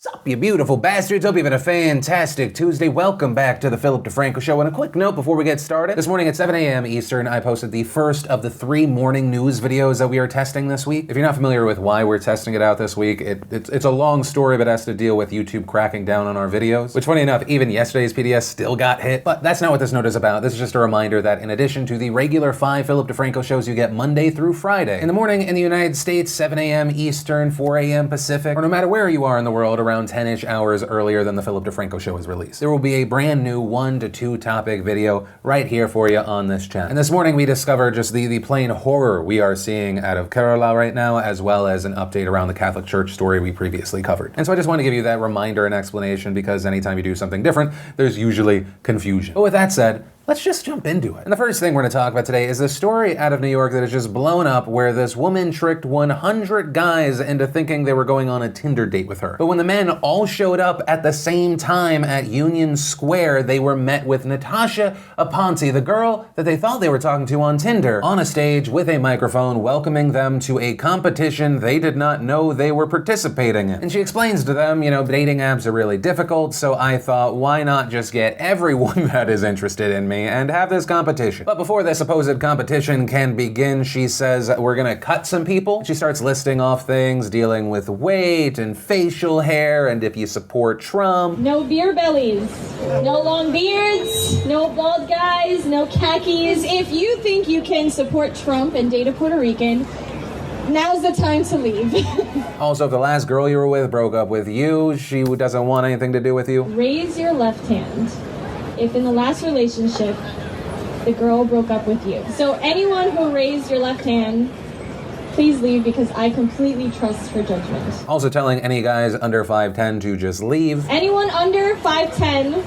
Sup, you beautiful bastards. Hope you've had a fantastic Tuesday. Welcome back to the Philip DeFranco Show. And a quick note before we get started. This morning at 7 a.m. Eastern, I posted the first of the 3 morning news videos that we are testing this week. If you're not familiar with why we're testing it out this week, it's a long story, but it has to deal with YouTube cracking down on our videos. Which, funny enough, even yesterday's PDS still got hit. But that's not what this note is about. This is just a reminder that in addition to the regular 5 Philip DeFranco shows you get Monday through Friday, in the morning in the United States, 7 a.m. Eastern, 4 a.m. Pacific, or no matter where you are in the world, around 10-ish hours earlier than the Philip DeFranco Show is released, there will be a brand new 1 to 2 topic video right here for you on this channel. And this morning we discovered just the plain horror we are seeing out of Kerala right now, as well as an update around the Catholic Church story we previously covered. And so I just want to give you that reminder and explanation because anytime you do something different, there's usually confusion. But with that said, let's just jump into it. And the first thing we're going to talk about today is a story out of New York that has just blown up where this woman tricked 100 guys into thinking they were going on a Tinder date with her. But when the men all showed up at the same time at Union Square, they were met with Natasha Aponte, the girl that they thought they were talking to on Tinder, on a stage with a microphone welcoming them to a competition they did not know they were participating in. And she explains to them, you know, dating apps are really difficult, so I thought, why not just get everyone that is interested in me and have this competition. But before this supposed competition can begin, she says, we're gonna cut some people. She starts listing off things dealing with weight and facial hair and if you support Trump. No beer bellies, no long beards, no bald guys, no khakis. If you think you can support Trump and date a Puerto Rican, now's the time to leave. Also, if the last girl you were with broke up with you, she doesn't want anything to do with you. Raise your left hand if in the last relationship the girl broke up with you. So anyone who raised your left hand, please leave because I completely trust her judgment. Also telling any guys under 5'10" to just leave. Anyone under 5'10",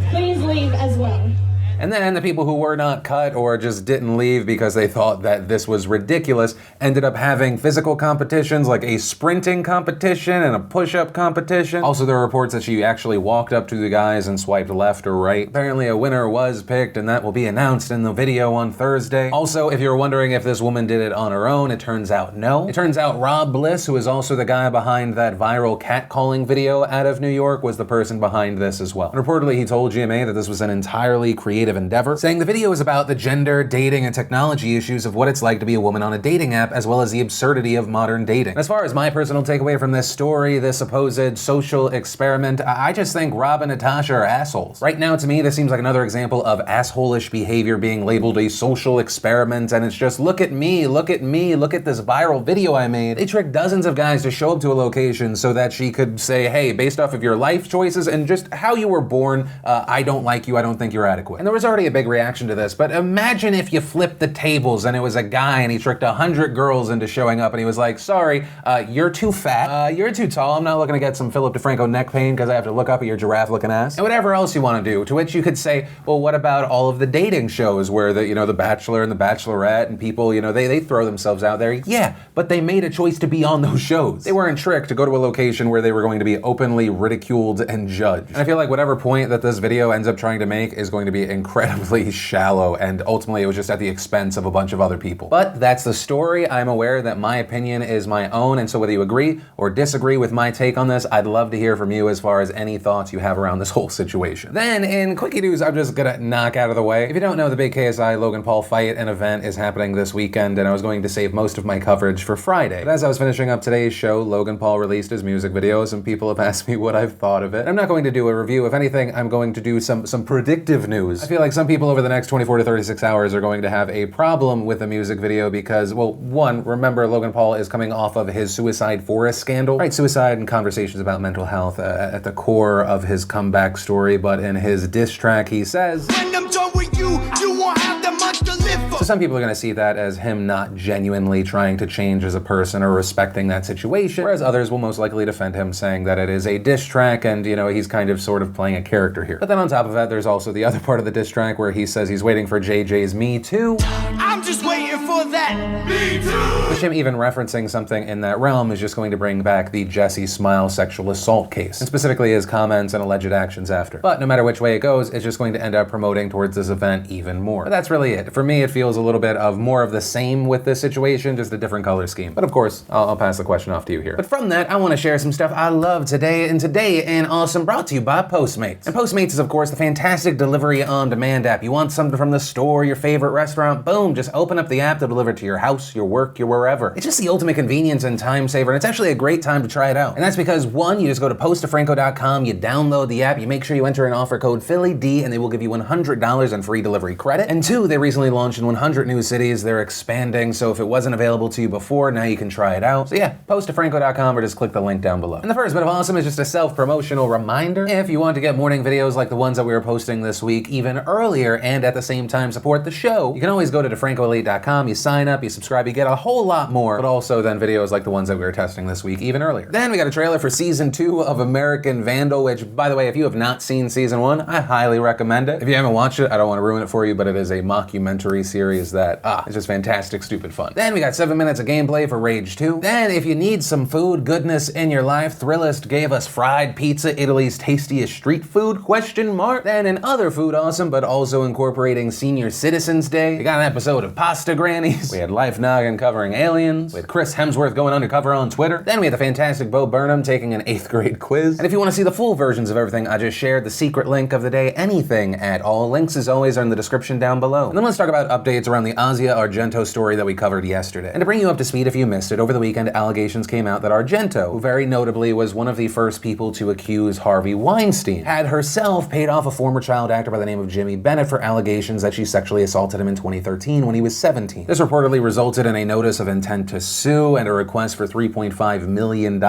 please leave as well. And then the people who were not cut or just didn't leave because they thought that this was ridiculous ended up having physical competitions like a sprinting competition and a push-up competition. Also, there are reports that she actually walked up to the guys and swiped left or right. Apparently a winner was picked and that will be announced in the video on Thursday. Also, if you're wondering if this woman did it on her own, it turns out no. It turns out Rob Bliss, who is also the guy behind that viral catcalling video out of New York, was the person behind this as well. And reportedly, he told GMA that this was an entirely creative endeavor, saying the video is about the gender, dating, and technology issues of what it's like to be a woman on a dating app, as well as the absurdity of modern dating. And as far as my personal takeaway from this story, this supposed social experiment, I just think Rob and Natasha are assholes. Right now, to me, this seems like another example of asshole-ish behavior being labeled a social experiment, and it's just, look at me, look at me, look at this viral video I made. They tricked dozens of guys to show up to a location so that she could say, hey, based off of your life choices and just how you were born, I don't like you, I don't think you're adequate. And there was already a big reaction to this, but imagine if you flipped the tables and it was a guy and he tricked 100 girls into showing up and he was like, sorry, you're too fat, you're too tall, I'm not looking to get some Philip DeFranco neck pain because I have to look up at your giraffe looking ass, and whatever else you want to do, to which you could say, well, what about all of the dating shows where the, you know, the Bachelor and the Bachelorette and people, you know, they throw themselves out there. Yeah, but they made a choice to be on those shows. They weren't tricked to go to a location where they were going to be openly ridiculed and judged. And I feel like whatever point that this video ends up trying to make is going to be incredibly shallow, and ultimately it was just at the expense of a bunch of other people. But that's the story. I'm aware that my opinion is my own, and so whether you agree or disagree with my take on this, I'd love to hear from you as far as any thoughts you have around this whole situation. Then in quickie news, I'm just gonna knock out of the way. If you don't know, the big KSI Logan Paul fight and event is happening this weekend, and I was going to save most of my coverage for Friday. But as I was finishing up today's show, Logan Paul released his music videos, and people have asked me what I've thought of it. I'm not going to do a review. If anything, I'm going to do some predictive news. I feel like some people over the next 24 to 36 hours are going to have a problem with the music video because, well, one, remember Logan Paul is coming off of his Suicide Forest scandal. Right, suicide and conversations about mental health at the core of his comeback story, but in his diss track he says, when I'm done with you, you won't have that much to live for. So some people are gonna see that as him not genuinely trying to change as a person or respecting that situation, whereas others will most likely defend him saying that it is a diss track and, you know, he's kind of sort of playing a character here. But then on top of that, there's also the other part of the diss track where he says he's waiting for JJ's Me Too. I'm just waiting here for that. Me too. Which him even referencing something in that realm is just going to bring back the Jesse Smile sexual assault case, and specifically his comments and alleged actions after. But no matter which way it goes, it's just going to end up promoting towards this event even more. But that's really it. For me, it feels a little bit of more of the same with this situation, just a different color scheme. But of course, I'll pass the question off to you here. But from that, I want to share some stuff I love today, and today in Awesome brought to you by Postmates. And Postmates is of course the fantastic delivery on demand app. You want something from the store, your favorite restaurant, boom, just open up the app, they'll deliver it to your house, your work, your wherever. It's just the ultimate convenience and time saver, and it's actually a great time to try it out. And that's because one, you just go to postofranco.com, you download the app, you make sure you enter an offer code PhillyD, and they will give you $100 in free delivery credit. And two, they recently launched in 100 new cities. They're expanding, so if it wasn't available to you before, now you can try it out. So yeah, postofranco.com or just click the link down below. And the first bit of awesome is just a self-promotional reminder. If you want to get morning videos like the ones that we were posting this week even earlier and at the same time support the show, you can always go to defrancoelite.com, you sign up, you subscribe, you get a whole lot more, but also then videos like the ones that we were testing this week even earlier. Then we got a trailer for season 2 of American Vandal, which by the way, if you have not seen season 1, I highly recommend it. If you haven't watched it, I don't want to ruin it for you, but it is a mockumentary series that, it's just fantastic, stupid fun. Then we got 7 minutes of gameplay for Rage 2. Then if you need some food goodness in your life, Thrillist gave us fried pizza, Italy's tastiest street food, question mark. Then in other food awesome, but also incorporating Senior Citizens Day, we got an episode of Pasta Grannies. We had Life Noggin covering aliens. We had Chris Hemsworth going undercover on Twitter. Then we had the fantastic Bo Burnham taking an 8th grade quiz. And if you want to see the full versions of everything I just shared, the secret link of the day, anything at all, links as always are in the description down below. And then let's talk about updates around the Asia Argento story that we covered yesterday. And to bring you up to speed if you missed it, over the weekend allegations came out that Argento, who very notably was one of the first people to accuse Harvey Weinstein, had herself paid off a former child actor by the name of Jimmy Bennett for allegations that she sexually assaulted him in 2013 when he was 17. This reportedly resulted in a notice of intent to sue and a request for $3.5 million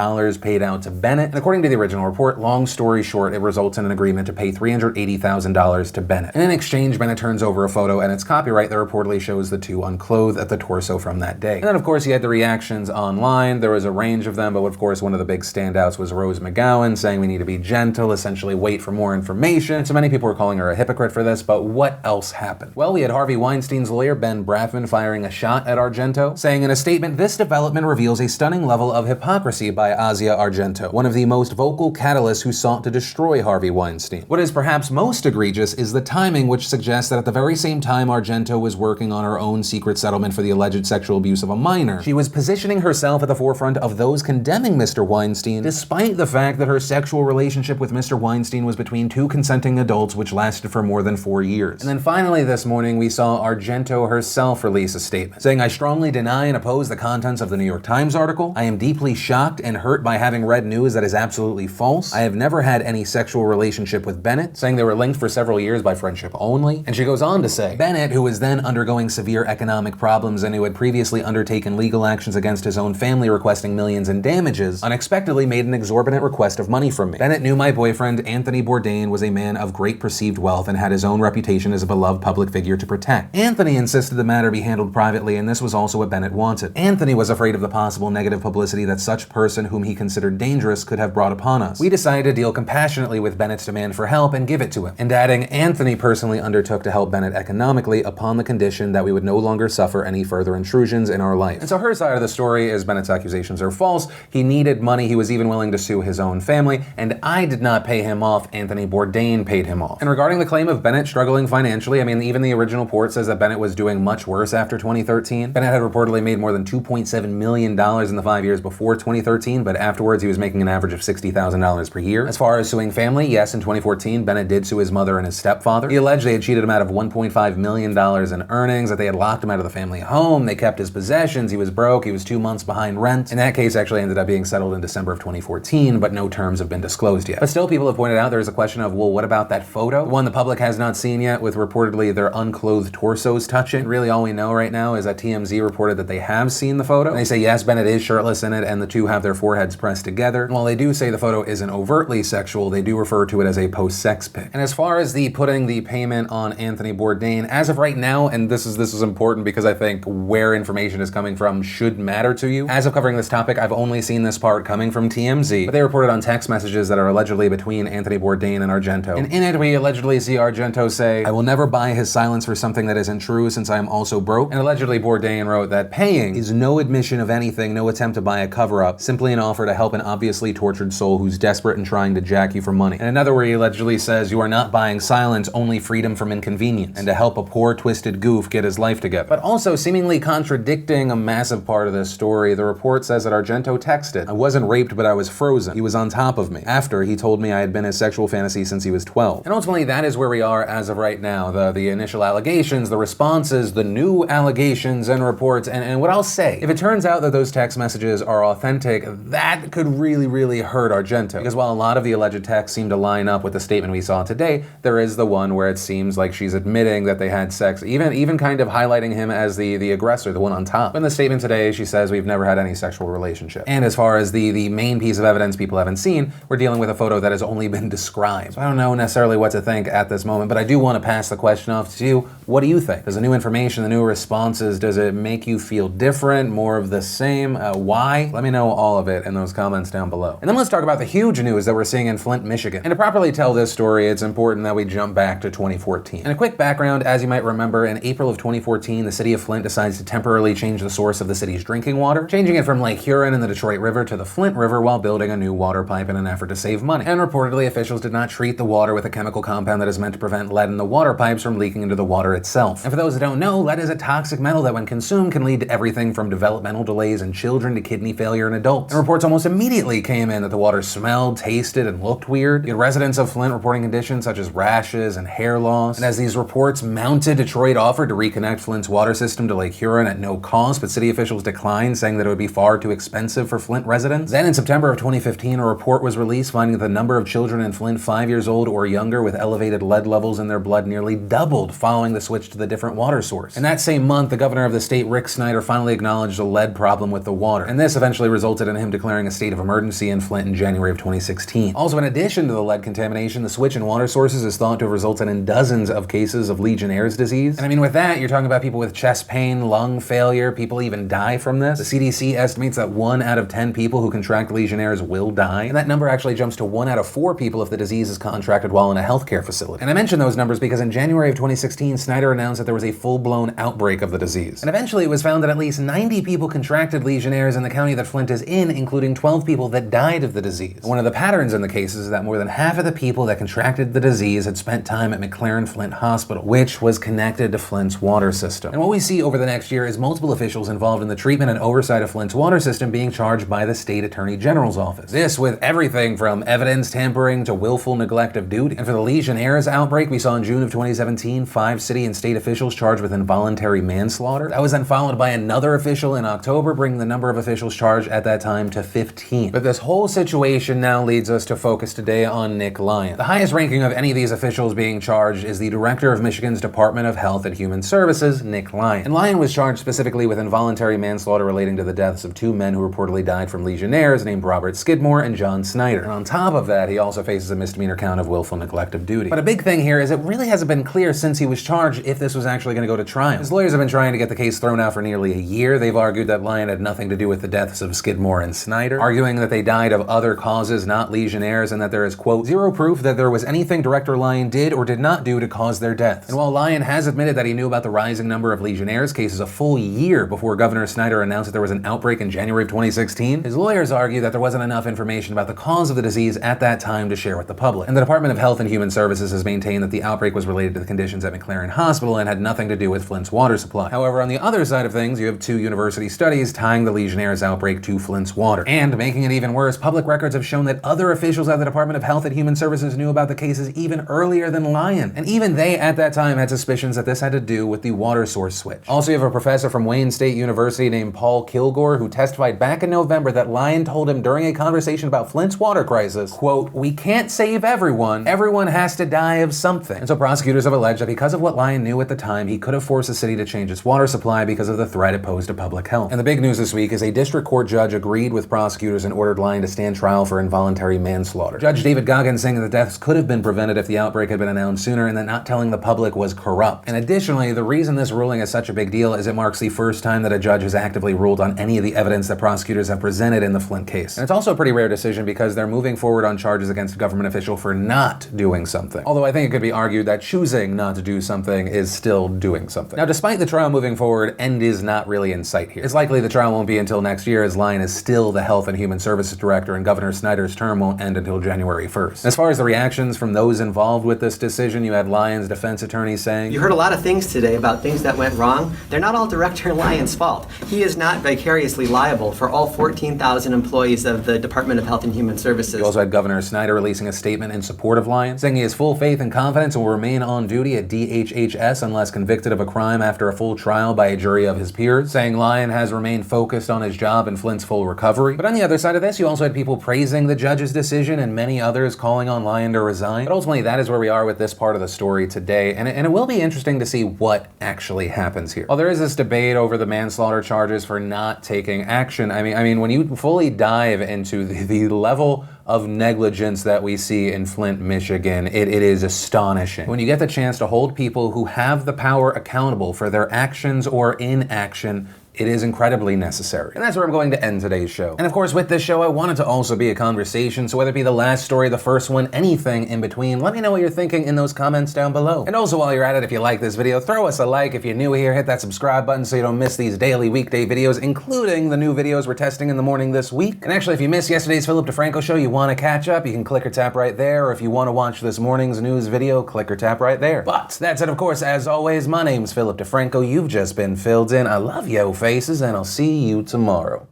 paid out to Bennett. And according to the original report, long story short, it results in an agreement to pay $380,000 to Bennett. And in exchange, Bennett turns over a photo and its copyright that reportedly shows the two unclothed at the torso from that day. And then of course you had the reactions online. There was a range of them, but of course one of the big standouts was Rose McGowan saying we need to be gentle, essentially wait for more information. So many people were calling her a hypocrite for this, but what else happened? Well, we had Harvey Weinstein's lawyer, Ben Brafman, firing a shot at Argento, saying in a statement, this development reveals a stunning level of hypocrisy by Asia Argento, one of the most vocal catalysts who sought to destroy Harvey Weinstein. What is perhaps most egregious is the timing, which suggests that at the very same time Argento was working on her own secret settlement for the alleged sexual abuse of a minor, she was positioning herself at the forefront of those condemning Mr. Weinstein, despite the fact that her sexual relationship with Mr. Weinstein was between two consenting adults, which lasted for more than 4 years. And then finally this morning, we saw Argento herself release a statement, saying, I strongly deny and oppose the contents of the New York Times article. I am deeply shocked and hurt by having read news that is absolutely false. I have never had any sexual relationship with Bennett, saying they were linked for several years by friendship only. And she goes on to say, Bennett, who was then undergoing severe economic problems and who had previously undertaken legal actions against his own family requesting millions in damages, unexpectedly made an exorbitant request of money from me. Bennett knew my boyfriend, Anthony Bourdain, was a man of great perceived wealth and had his own reputation as a beloved public figure to protect. Anthony insisted the matter be handled privately, and this was also what Bennett wanted. Anthony was afraid of the possible negative publicity that such person whom he considered dangerous could have brought upon us. We decided to deal compassionately with Bennett's demand for help and give it to him. And adding, Anthony personally undertook to help Bennett economically upon the condition that we would no longer suffer any further intrusions in our life. And so her side of the story is Bennett's accusations are false. He needed money. He was even willing to sue his own family, and I did not pay him off. Anthony Bourdain paid him off. And regarding the claim of Bennett struggling financially, I mean, even the original report says that Bennett was doing much worse after 2013. Bennett had reportedly made more than $2.7 million in the 5 years before 2013, but afterwards he was making an average of $60,000 per year. As far as suing family, yes, in 2014, Bennett did sue his mother and his stepfather. He alleged they had cheated him out of $1.5 million in earnings, that they had locked him out of the family home, they kept his possessions, he was broke, he was 2 months behind rent. And that case actually ended up being settled in December of 2014, but no terms have been disclosed yet. But still, people have pointed out there's a question of, well, what about that photo? The one the public has not seen yet, with reportedly their unclothed torsos touching. Really all we know right now is that TMZ reported that they have seen the photo. And they say, yes, Bennett is shirtless in it, and the two have their foreheads pressed together. And while they do say the photo isn't overtly sexual, they do refer to it as a post-sex pic. And as far as the putting the payment on Anthony Bourdain, as of right now, and this is important because I think where information is coming from should matter to you. As of covering this topic, I've only seen this part coming from TMZ, but they reported on text messages that are allegedly between Anthony Bourdain and Argento. And in it, we allegedly see Argento say, I will never buy his silence for something that isn't true, since I am also broke wrote. And allegedly Bourdain wrote that paying is no admission of anything, no attempt to buy a cover-up, simply an offer to help an obviously tortured soul who's desperate and trying to jack you for money. And another where he allegedly says you are not buying silence, only freedom from inconvenience, and to help a poor twisted goof get his life together. But also seemingly contradicting a massive part of this story, the report says that Argento texted, "I wasn't raped, but I was frozen. He was on top of me. After, he told me I had been his sexual fantasy since he was 12. And ultimately, that is where we are as of right now. The initial allegations, the responses, the new allegations and reports, and what I'll say, if it turns out that those text messages are authentic, that could really, really hurt Argento. Because while a lot of the alleged texts seem to line up with the statement we saw today, there is the one where it seems like she's admitting that they had sex, even kind of highlighting him as the aggressor, the one on top. But in the statement today, she says we've never had any sexual relationship. And as far as the main piece of evidence people haven't seen, we're dealing with a photo that has only been described. So I don't know necessarily what to think at this moment, but I do want to pass the question off to you. What do you think? Does the new information, the new responses, does it make you feel different, more of the same? Why? Let me know all of it in those comments down below. And then let's talk about the huge news that we're seeing in Flint, Michigan. And to properly tell this story, it's important that we jump back to 2014. And a quick background, as you might remember, in April of 2014, the city of Flint decides to temporarily change the source of the city's drinking water, changing it from Lake Huron in the Detroit River to the Flint River while building a new water pipe in an effort to save money. And reportedly, officials did not treat the water with a chemical compound that is meant to prevent lead in the water pipes from leaking into the water itself. And for those that don't know, lead is a toxic metal that when consumed can lead to everything from developmental delays in children to kidney failure in adults. And reports almost immediately came in that the water smelled, tasted, and looked weird. You had residents of Flint reporting conditions such as rashes and hair loss. And as these reports mounted, Detroit offered to reconnect Flint's water system to Lake Huron at no cost, but city officials declined, saying that it would be far too expensive for Flint residents. Then in September of 2015, a report was released finding that the number of children in Flint 5 years old or younger with elevated lead levels in their blood nearly doubled following the switch to the different water source. In that same month, the governor of the state, Rick Snyder, finally acknowledged a lead problem with the water. And this eventually resulted in him declaring a state of emergency in Flint in January of 2016. Also, in addition to the lead contamination, the switch in water sources is thought to have resulted in dozens of cases of Legionnaire's disease. And I mean, with that, you're talking about people with chest pain, lung failure, people even die from this. The CDC estimates that 1 out of 10 people who contract Legionnaire's will die. And that number actually jumps to 1 out of 4 people if the disease is contracted while in a healthcare facility. And I mention those numbers because in January of 2016, Snyder announced that there was a full-blown outbreak of the disease. And eventually it was found that at least 90 people contracted Legionnaire's in the county that Flint is in, including 12 people that died of the disease. And one of the patterns in the cases is that more than half of the people that contracted the disease had spent time at McLaren Flint Hospital, which was connected to Flint's water system. And what we see over the next year is multiple officials involved in the treatment and oversight of Flint's water system being charged by the state attorney general's office. This with everything from evidence tampering to willful neglect of duty. And for the Legionnaire's outbreak we saw in June of 2017, 5 city and state officials charged with involuntary manslaughter. That was then followed by another official in October, bringing the number of officials charged at that time to 15. But this whole situation now leads us to focus today on Nick Lyon. The highest ranking of any of these officials being charged is the director of Michigan's Department of Health and Human Services, Nick Lyon. And Lyon was charged specifically with involuntary manslaughter relating to the deaths of 2 men who reportedly died from Legionnaire's named Robert Skidmore and John Snyder. And on top of that, he also faces a misdemeanor count of willful neglect of duty. But a big thing here is it really hasn't been clear since he was charged if this was actually going to go to trial. His lawyers have been trying to get the case thrown out for nearly a year. They've argued that Lyon had nothing to do with the deaths of Skidmore and Snyder, arguing that they died of other causes, not Legionnaire's, and that there is, quote, zero proof that there was anything Director Lyon did or did not do to cause their deaths. And while Lyon has admitted that he knew about the rising number of Legionnaire's cases a full year before Governor Snyder announced that there was an outbreak in January of 2016, his lawyers argue that there wasn't enough information about the cause of the disease at that time to share with the public. And the Department of Health and Human Services has maintained that the outbreak was related to the conditions at McLaren Hospital and had nothing to do with Flint's water supply. However, on the other side of things, you have 2 university studies tying the Legionnaire's outbreak to Flint's water. And making it even worse, public records have shown that other officials at the Department of Health and Human Services knew about the cases even earlier than Lyon. And even they at that time had suspicions that this had to do with the water source switch. Also, you have a professor from Wayne State University named Paul Kilgore who testified back in November that Lyon told him during a conversation about Flint's water crisis, quote, "We can't save everyone. Everyone has to die of something." And so prosecutors have alleged that because of what Lyon knew at the time, he could have forced the city to change its water supply because of the threat it posed to public health. And the big news this week is a district court judge agreed with prosecutors and ordered Lyon to stand trial for involuntary manslaughter. Judge David Goggins saying that the deaths could have been prevented if the outbreak had been announced sooner and that not telling the public was corrupt. And additionally, the reason this ruling is such a big deal is it marks the first time that a judge has actively ruled on any of the evidence that prosecutors have presented in the Flint case. And it's also a pretty rare decision because they're moving forward on charges against a government official for not doing something. Although I think it could be argued that choosing not to do something is still doing something. Now, despite despite the trial moving forward, end is not really in sight here. It's likely the trial won't be until next year, as Lyon is still the Health and Human Services Director, and Governor Snyder's term won't end until January 1st. As far as the reactions from those involved with this decision, you had Lyon's defense attorney saying, "You heard a lot of things today about things that went wrong. They're not all Director Lyon's fault. He is not vicariously liable for all 14,000 employees of the Department of Health and Human Services." You also had Governor Snyder releasing a statement in support of Lyon, saying he has full faith and confidence and will remain on duty at DHHS unless convicted of a crime after a full trial by a jury of his peers, saying Lyon has remained focused on his job and Flint's full recovery. But on the other side of this, you also had people praising the judge's decision and many others calling on Lyon to resign. But ultimately, that is where we are with this part of the story today, and it will be interesting to see what actually happens here. While there is this debate over the manslaughter charges for not taking action, I mean, when you fully dive into the level of negligence that we see in Flint, Michigan, it is astonishing. When you get the chance to hold people who have the power accountable for their actions or inaction, it is incredibly necessary. And that's where I'm going to end today's show. And of course, with this show, I want it to also be a conversation, so whether it be the last story, the first one, anything in between, let me know what you're thinking in those comments down below. And also, while you're at it, if you like this video, throw us a like. If you're new here, hit that subscribe button so you don't miss these daily weekday videos, including the new videos we're testing in the morning this week. And actually, if you missed yesterday's Philip DeFranco show, you want to catch up, you can click or tap right there, or if you want to watch this morning's news video, click or tap right there. But that's it, of course. As always, my name's Philip DeFranco. You've just been filled in. I love yo faces, and I'll see you tomorrow.